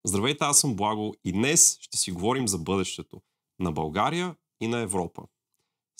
Здравейте, аз съм Благо и днес ще си говорим за бъдещето на България и на Европа.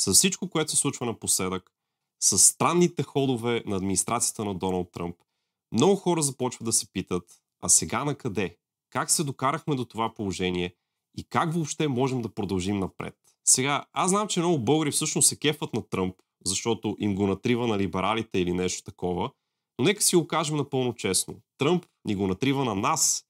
С всичко, което се случва напоследък, с странните ходове на администрацията на Доналд Тръмп, много хора започват да се питат, а сега на къде? Как се докарахме до това положение и как въобще можем да продължим напред? Сега, аз знам, че много българи всъщност се кефат на Тръмп, защото им го натрива на либералите или нещо такова, но нека си го кажем напълно честно. Тръмп ни го натрива на нас,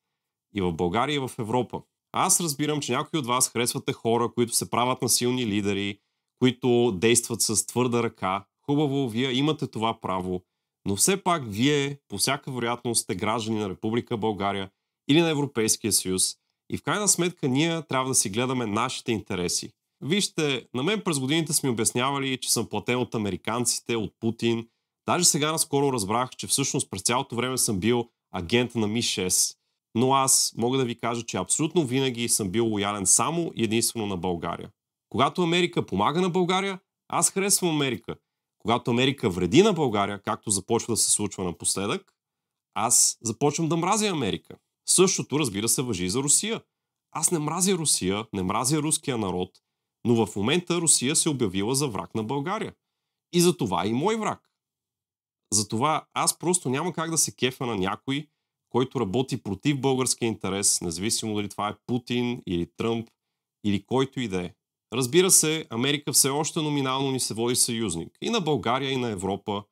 и в България, и в Европа. Аз разбирам, че някои от вас харесвате хора, които се правят на силни лидери, които действат с твърда ръка. Хубаво, вие имате това право, но все пак вие, по всяка вероятност, сте граждани на Република България или на Европейския съюз и в крайна сметка ние трябва да си гледаме нашите интереси. Вижте, на мен през годините сме обяснявали, че съм платен от американците, от Путин. Даже сега наскоро разбрах, че всъщност през цялото време съм бил агент на Ми-6. Но аз мога да ви кажа, че абсолютно винаги съм бил лоялен само и единствено на България. Когато Америка помага на България, аз харесвам Америка. Когато Америка вреди на България, както започва да се случва напоследък, аз започвам да мразя Америка. Същото, разбира се, важи и за Русия. Аз не мразя Русия, не мразя руския народ, но в момента Русия се обявила за враг на България. И за това и мой враг. Затова аз просто няма как да се кефа на някой, който работи против българския интерес, независимо дали това е Путин или Тръмп или който и да е. Разбира се, Америка все още номинално ни се води съюзник. И на България, и на Европа,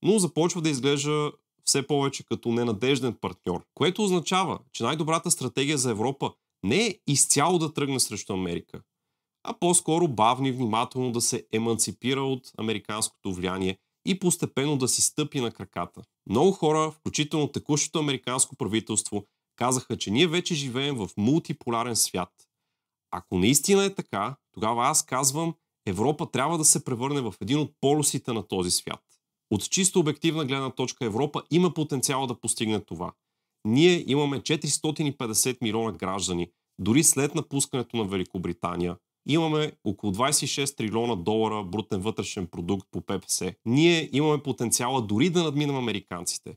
но започва да изглежда все повече като ненадежден партньор, което означава, че най-добрата стратегия за Европа не е изцяло да тръгне срещу Америка, а по-скоро бавно и внимателно да се еманципира от американското влияние и постепенно да си стъпи на краката. Много хора, включително текущото американско правителство, казаха, че ние вече живеем в мултиполярен свят. Ако наистина е така, тогава аз казвам, Европа трябва да се превърне в един от полюсите на този свят. От чисто обективна гледна точка Европа има потенциал да постигне това. Ние имаме 450 милиона граждани, дори след напускането на Великобритания. Имаме около 26 трилиона долара брутен вътрешен продукт по ППС. Ние имаме потенциала дори да надминем американците.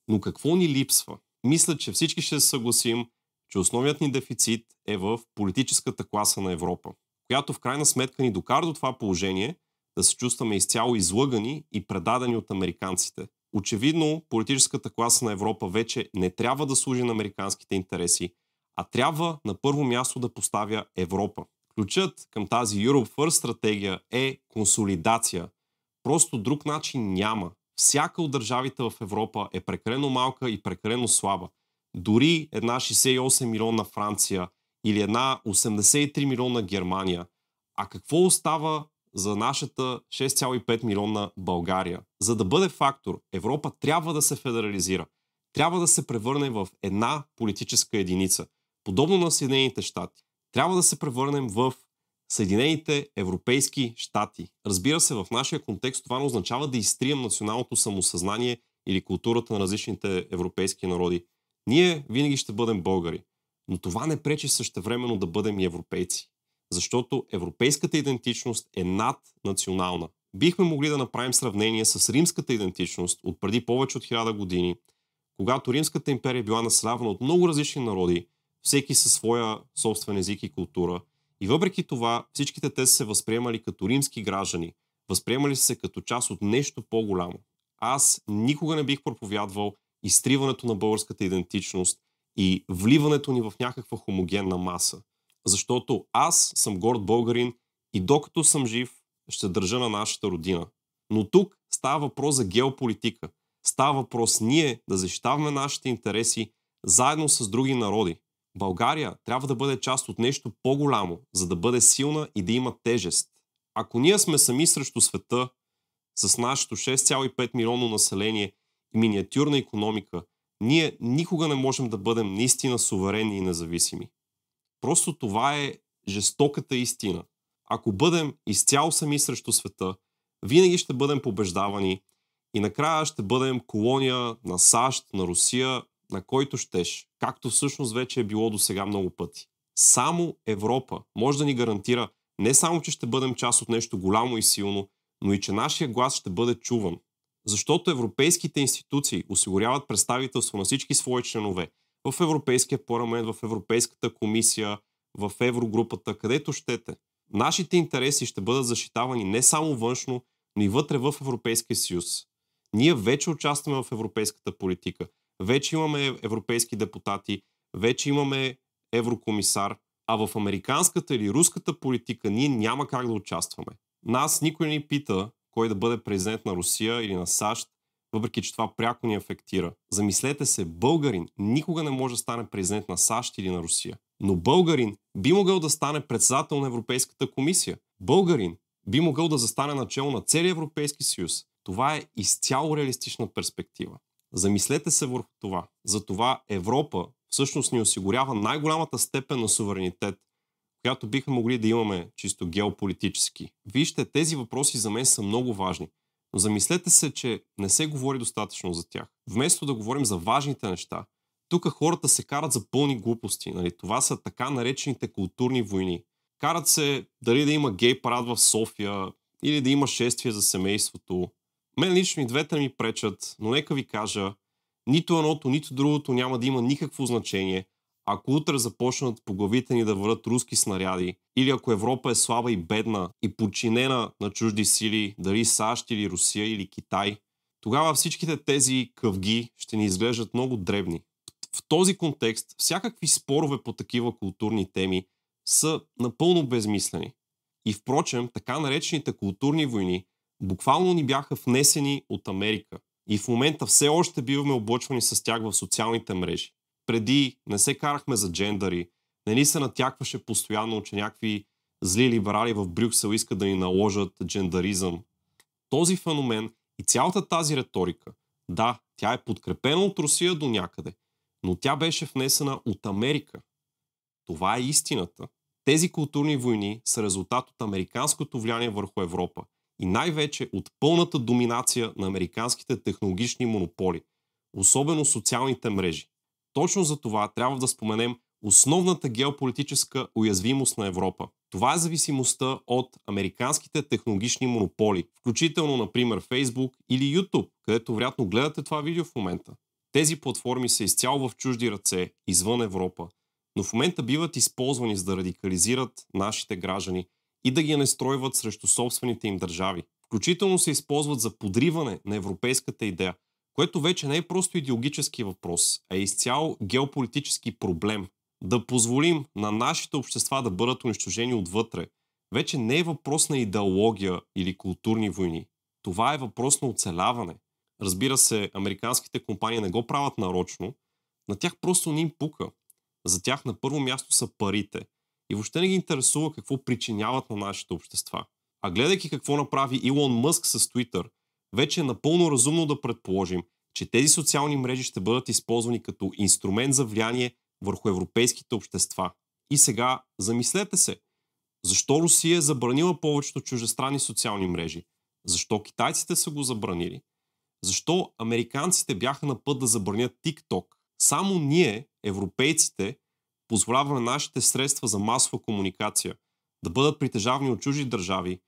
Но какво ни липсва? Мисля, че всички ще се съгласим, че основният ни дефицит е в политическата класа на Европа, която в крайна сметка ни докара до това положение да се чувстваме изцяло излъгани и предадени от американците. Очевидно, политическата класа на Европа вече не трябва да служи на американските интереси, а трябва на първо място да поставя Европа. Ключът към тази Europe First стратегия е консолидация. Просто друг начин няма. Всяка от държавите в Европа е прекалено малка и прекалено слаба. Дори една 68 милиона Франция или една 83 милиона Германия. А какво остава за нашата 6,5 милиона България? За да бъде фактор, Европа трябва да се федерализира. Трябва да се превърне в една политическа единица. Подобно на Съединените щати. Трябва да се превърнем в Съединените европейски щати. Разбира се, в нашия контекст това не означава да изтрием националното самосъзнание или културата на различните европейски народи. Ние винаги ще бъдем българи, но това не пречи същевременно да бъдем и европейци. Защото европейската идентичност е наднационална. Бихме могли да направим сравнение с римската идентичност от преди повече от 1000 години, когато Римската империя е била населявана от много различни народи, всеки със своя собствен език и култура. И въпреки това, всичките те са се възприемали като римски граждани, възприемали се като част от нещо по-голямо. Аз никога не бих проповядвал изтриването на българската идентичност и вливането ни в някаква хомогенна маса. Защото аз съм горд българин и докато съм жив, ще държа на нашата родина. Но тук става въпрос за геополитика. Става въпрос ние да защитаваме нашите интереси заедно с други народи. България трябва да бъде част от нещо по-голямо, за да бъде силна и да има тежест. Ако ние сме сами срещу света, с нашето 6,5 милионно население и миниатюрна икономика, ние никога не можем да бъдем наистина суверенни и независими. Просто това е жестоката истина. Ако бъдем изцяло сами срещу света, винаги ще бъдем побеждавани и накрая ще бъдем колония на САЩ, на Русия, на който щеш, както всъщност вече е било до сега много пъти. Само Европа може да ни гарантира не само, че ще бъдем част от нещо голямо и силно, но и че нашия глас ще бъде чуван. Защото европейските институции осигуряват представителство на всички свои членове в Европейския парламент, в Европейската комисия, в Еврогрупата, където щете. Нашите интереси ще бъдат защитавани не само външно, но и вътре в Европейския съюз. Ние вече участваме в европейската политика. Вече имаме европейски депутати, вече имаме еврокомисар, а в американската или руската политика ние няма как да участваме. Нас никой не ни пита кой да бъде президент на Русия или на САЩ, въпреки че това пряко ни афектира. Замислете се, българин никога не може да стане президент на САЩ или на Русия. Но българин би могъл да стане председател на Европейската комисия. Българин би могъл да застане начело на целия Европейски съюз. Това е изцяло реалистична перспектива. Замислете се върху това. Затова Европа всъщност ни осигурява най-голямата степен на суверенитет, която бихме могли да имаме чисто геополитически. Вижте, тези въпроси за мен са много важни, но замислете се, че не се говори достатъчно за тях. Вместо да говорим за важните неща, тук хората се карат за пълни глупости. Нали? Това са така наречените културни войни. Карат се дали да има гей парад в София или да има шествие за семейството. Мен лично и двете ми пречат, но нека ви кажа, нито едното, нито другото няма да има никакво значение, ако утре започнат по главите ни да върват руски снаряди, или ако Европа е слаба и бедна и подчинена на чужди сили, дали САЩ или Русия или Китай, тогава всичките тези къвги ще ни изглеждат много дребни. В този контекст всякакви спорове по такива културни теми са напълно безмислени. И впрочем, така наречените културни войни буквално ни бяха внесени от Америка. И в момента все още биваме облъчвани с тях в социалните мрежи. Преди не се карахме за джендари, не ни се натякваше постоянно, че някакви зли либерали в Брюксел искат да ни наложат джендаризъм. Този феномен и цялата тази риторика, да, тя е подкрепена от Русия до някъде, но тя беше внесена от Америка. Това е истината. Тези културни войни са резултат от американското влияние върху Европа и най-вече от пълната доминация на американските технологични монополи, особено социалните мрежи. Точно за това трябва да споменем основната геополитическа уязвимост на Европа. Това е зависимостта от американските технологични монополи, включително, например, Facebook или YouTube, където вероятно гледате това видео в момента. Тези платформи са изцяло в чужди ръце, извън Европа, но в момента биват използвани за да радикализират нашите граждани и да ги настройват срещу собствените им държави. Включително се използват за подриване на европейската идея, което вече не е просто идеологически въпрос, а е изцяло геополитически проблем. Да позволим на нашите общества да бъдат унищожени отвътре, вече не е въпрос на идеология или културни войни. Това е въпрос на оцеляване. Разбира се, американските компании не го правят нарочно, на тях просто не им пука. За тях на първо място са парите и въобще не ги интересува какво причиняват на нашите общества. А гледайки какво направи Илон Мъск с Twitter, вече е напълно разумно да предположим, че тези социални мрежи ще бъдат използвани като инструмент за влияние върху европейските общества. И сега замислете се, защо Русия е забранила повечето чуждестранни социални мрежи? Защо китайците са го забранили? Защо американците бяха на път да забранят TikTok? Само ние, европейците, позволяваме нашите средства за масова комуникация да бъдат притежавани от чужди държави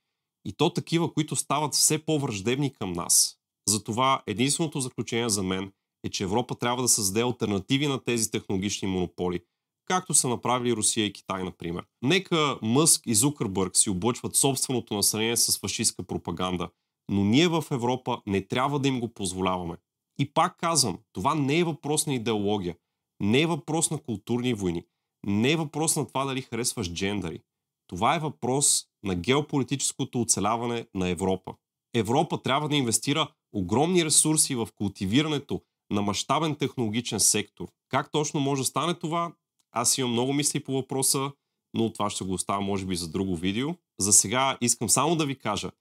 и то такива, които стават все по-враждебни към нас. Затова единственото заключение за мен е, че Европа трябва да създаде алтернативи на тези технологични монополи, както са направили Русия и Китай, например. Нека Мъск и Зукърбърг си облъчват собственото население с фашистска пропаганда, но ние в Европа не трябва да им го позволяваме. И пак казвам, това не е въпрос на идеология, не е въпрос на културни войни, не е въпрос на това дали харесваш джендари. Това е въпрос на геополитическото оцеляване на Европа. Европа трябва да инвестира огромни ресурси в култивирането на мащабен технологичен сектор. Как точно може да стане това? Аз имам много мисли по въпроса, но това ще го оставя може би за друго видео. За сега искам само да ви кажа,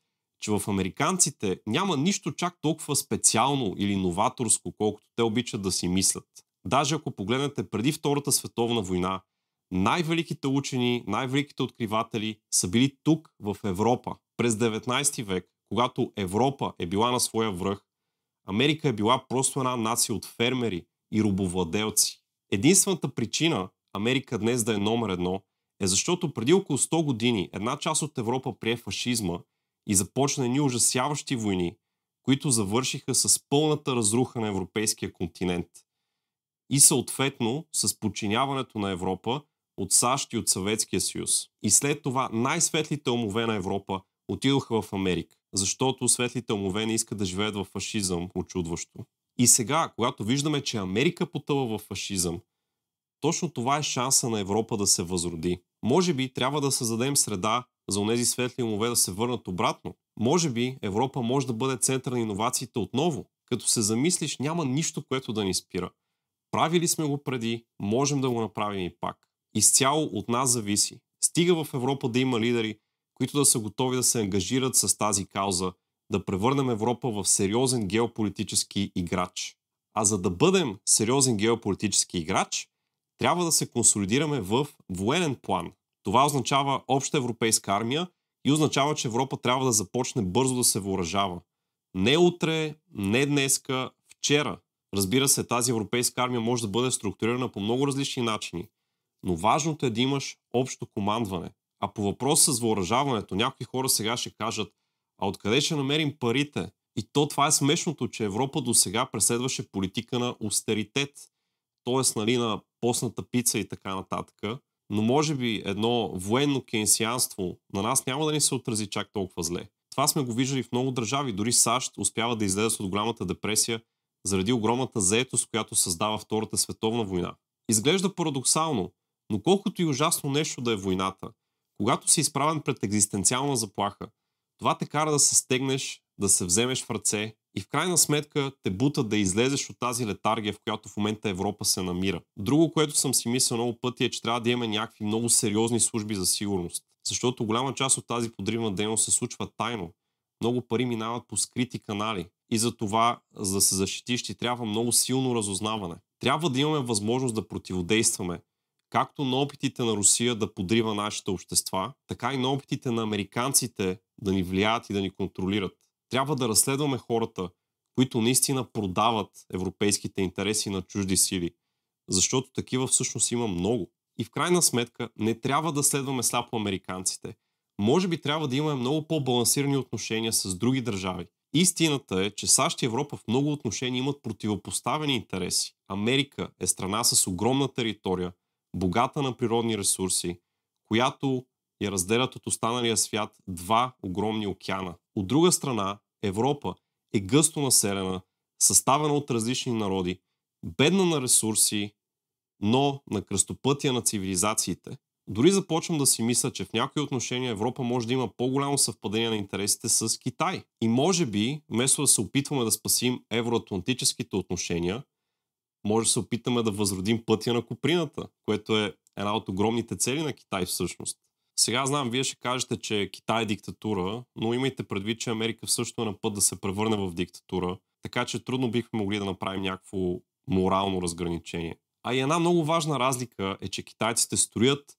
че в американците няма нищо чак толкова специално или новаторско, колкото те обичат да си мислят. Даже ако погледнете преди Втората световна война, най-великите учени, най-великите откриватели са били тук в Европа през 19 век, когато Европа е била на своя връх. Америка е била просто една нация от фермери и робовладелци. Единствената причина Америка днес да е номер едно е защото преди около 100 години една част от Европа прие фашизма и започна едни ужасяващи войни, които завършиха с пълната разруха на европейския континент. и съответно с подчиняването на Европа от САЩ и от Съветския съюз. И след това най-светлите умове на Европа отидоха в Америка, защото светлите умове не искат да живеят в фашизъм, очудващо. И сега, когато виждаме, че Америка потъва в фашизъм, точно това е шанса на Европа да се възроди. Може би трябва да създадем среда за онези светли умове да се върнат обратно. Може би Европа може да бъде център на иновациите отново. Като се замислиш, няма нищо, което да ни спира. Правили сме го преди, можем да го направим и пак. Изцяло от нас зависи. Стига в Европа да има лидери, които да са готови да се ангажират с тази кауза, да превърнем Европа в сериозен геополитически играч. А за да бъдем сериозен геополитически играч, трябва да се консолидираме в военен план. Това означава обща европейска армия и означава, че Европа трябва да започне бързо да се въоръжава. Не утре, не днеска, вчера. Разбира се, тази европейска армия може да бъде структурирана по много различни начини, но важното е да имаш общо командване. А по въпроса с въоръжаването, някои хора сега ще кажат: а откъде ще намерим парите? И това е смешното, че Европа до сега преследваше политика на ausтеритет, т.е. на постната пица и така нататък. Но може би едно военно кейнсианство на нас няма да ни се отрази чак толкова зле. Това сме го виждали в много държави. Дори САЩ успява да излезе от голямата депресия заради огромната заетост, която създава Втората световна война. Изглежда парадоксално, но колкото и ужасно нещо да е войната, когато си изправен пред екзистенциална заплаха, това те кара да се стегнеш, да се вземеш в ръце и в крайна сметка те бута да излезеш от тази летаргия, в която в момента Европа се намира. Друго, което съм си мислил много пъти, е, че трябва да имаме някакви много сериозни служби за сигурност, защото голяма част от тази подривна дейност се случва тайно. Много пари минават по скрити канали и за това, за да се защитиш, ти трябва много силно разузнаване. Трябва да имаме възможност да противодействаме както на опитите на Русия да подрива нашите общества, така и на опитите на американците да ни влияят и да ни контролират. Трябва да разследваме хората, които наистина продават европейските интереси на чужди сили, защото такива всъщност има много. И в крайна сметка не трябва да следваме сляпо американците. Може би трябва да имаме много по-балансирани отношения с други държави. Истината е, че САЩ и Европа в много отношения имат противопоставени интереси. Америка е страна с огромна територия, богата на природни ресурси, която я разделят от останалия свят два огромни океана. От друга страна, Европа е гъсто населена, съставена от различни народи, бедна на ресурси, но на кръстопътя на цивилизациите. Дори започвам да си мисля, че в някои отношения Европа може да има по-голямо съвпадение на интересите с Китай. И може би, вместо да се опитваме да спасим евроатлантическите отношения, може да се опитаме да възродим пътя на Куприната, което е една от огромните цели на Китай всъщност. Сега знам, вие ще кажете, че Китай е диктатура, но имайте предвид, че Америка също е на път да се превърне в диктатура, така че трудно бихме могли да направим някакво морално разграничение. А и една много важна разлика е, че китайците строят,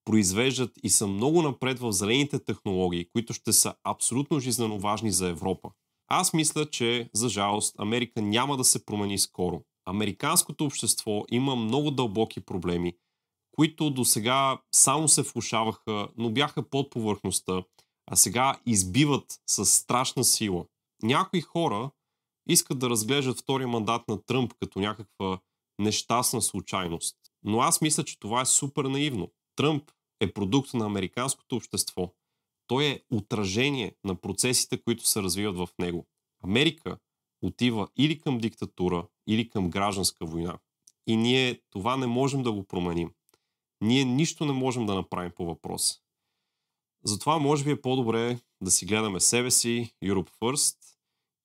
произвеждат и са много напред в зелените технологии, които ще са абсолютно жизнено важни за Европа. Аз мисля, че за жалост Америка няма да се промени скоро. Американското общество има много дълбоки проблеми, които до сега само се влошаваха, но бяха под повърхността, а сега избиват със страшна сила. Някои хора искат да разглеждат втория мандат на Тръмп като някаква нещастна случайност. Но аз мисля, че това е супер наивно. Тръмп е продукт на американското общество. Той е отражение на процесите, които се развиват в него. Америка отива или към диктатура, или към гражданска война. И ние това не можем да го променим. Ние нищо не можем да направим по въпроса. Затова може би е по-добре да си гледаме себе си, Europe First,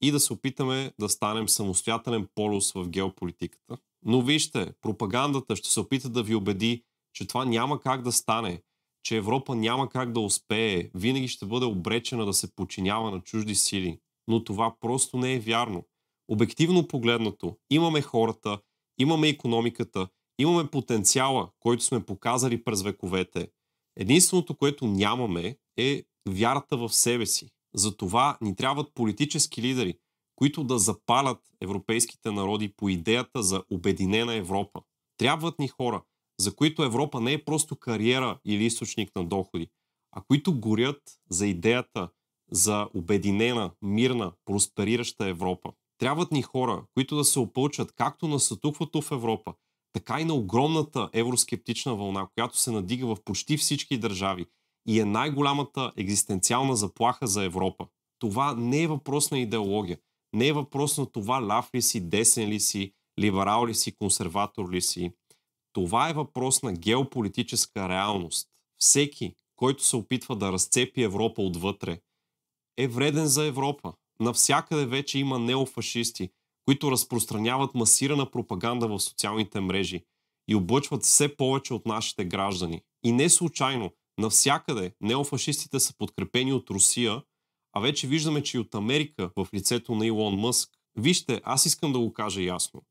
и да се опитаме да станем самостоятелен полюс в геополитиката. Но вижте, пропагандата ще се опита да ви убеди, че това няма как да стане, че Европа няма как да успее, винаги ще бъде обречена да се подчинява на чужди сили. Но това просто не е вярно. Обективно погледнато, имаме хората, имаме икономиката, имаме потенциала, който сме показали през вековете. Единственото, което нямаме, е вярата в себе си. Затова ни трябват политически лидери, които да запалят европейските народи по идеята за обединена Европа. Трябват ни хора, за които Европа не е просто кариера или източник на доходи, а които горят за идеята за обединена, мирна, просперираща Европа. Трябват ни хора, които да се опълчат както на статуквото в Европа, така и на огромната евроскептична вълна, която се надига в почти всички държави и е най-голямата екзистенциална заплаха за Европа. Това не е въпрос на идеология. Не е въпрос на това ляв ли си, десен ли си, либерал ли си, консерватор ли си. Това е въпрос на геополитическа реалност. Всеки, който се опитва да разцепи Европа отвътре, е вреден за Европа. Навсякъде вече има неофашисти, които разпространяват масирана пропаганда в социалните мрежи и облъчват все повече от нашите граждани. И не случайно, навсякъде неофашистите са подкрепени от Русия, а вече виждаме, че и от Америка в лицето на Илон Мъск. Вижте, аз искам да го кажа ясно.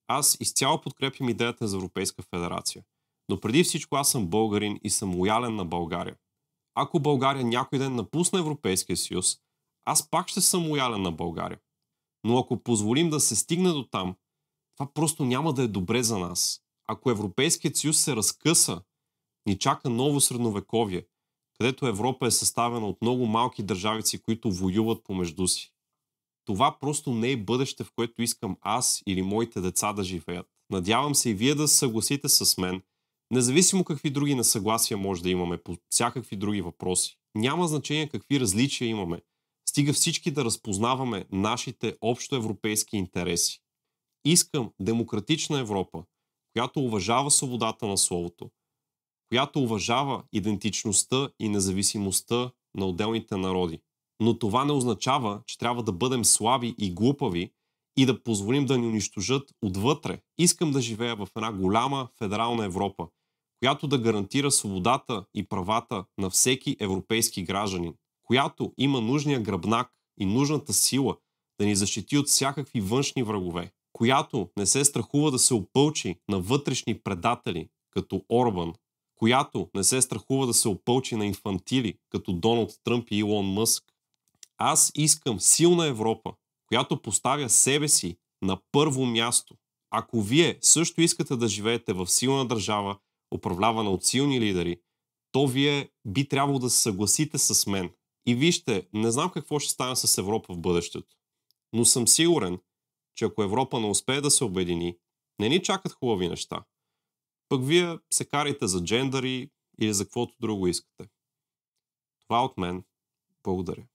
Аз изцяло подкрепям идеята за Европейска федерация. Но преди всичко аз съм българин и съм лоялен на България. Ако България някой ден напусне Европейския съюз, аз пак ще съм лоялен на България. Но ако позволим да се стигне до там, това просто няма да е добре за нас. Ако Европейският съюз се разкъса, ни чака ново средновековие, където Европа е съставена от много малки държавици, които воюват помежду си. Това просто не е бъдеще, в което искам аз или моите деца да живеят. Надявам се и вие да се съгласите с мен, независимо какви други несъгласия може да имаме по всякакви други въпроси. Няма значение какви различия имаме. Стига всички да разпознаваме нашите общоевропейски интереси. Искам демократична Европа, която уважава свободата на словото, която уважава идентичността и независимостта на отделните народи. Но това не означава, че трябва да бъдем слаби и глупави и да позволим да ни унищожат отвътре. Искам да живея в една голяма федерална Европа, която да гарантира свободата и правата на всеки европейски гражданин, която има нужния гръбнак и нужната сила да ни защити от всякакви външни врагове, която не се страхува да се опълчи на вътрешни предатели, като Орбан, която не се страхува да се опълчи на инфантили, като Доналд Тръмп и Илон Мъск. Аз искам силна Европа, която поставя себе си на първо място. Ако вие също искате да живеете в силна държава, управлявана от силни лидери, то вие би трябвало да се съгласите с мен. И вижте, не знам какво ще стане с Европа в бъдещето, но съм сигурен, че ако Европа не успее да се обедини, не ни чакат хубави неща. Пък вие се карайте за джендъри или за каквото друго искате. Това от мен. Благодаря.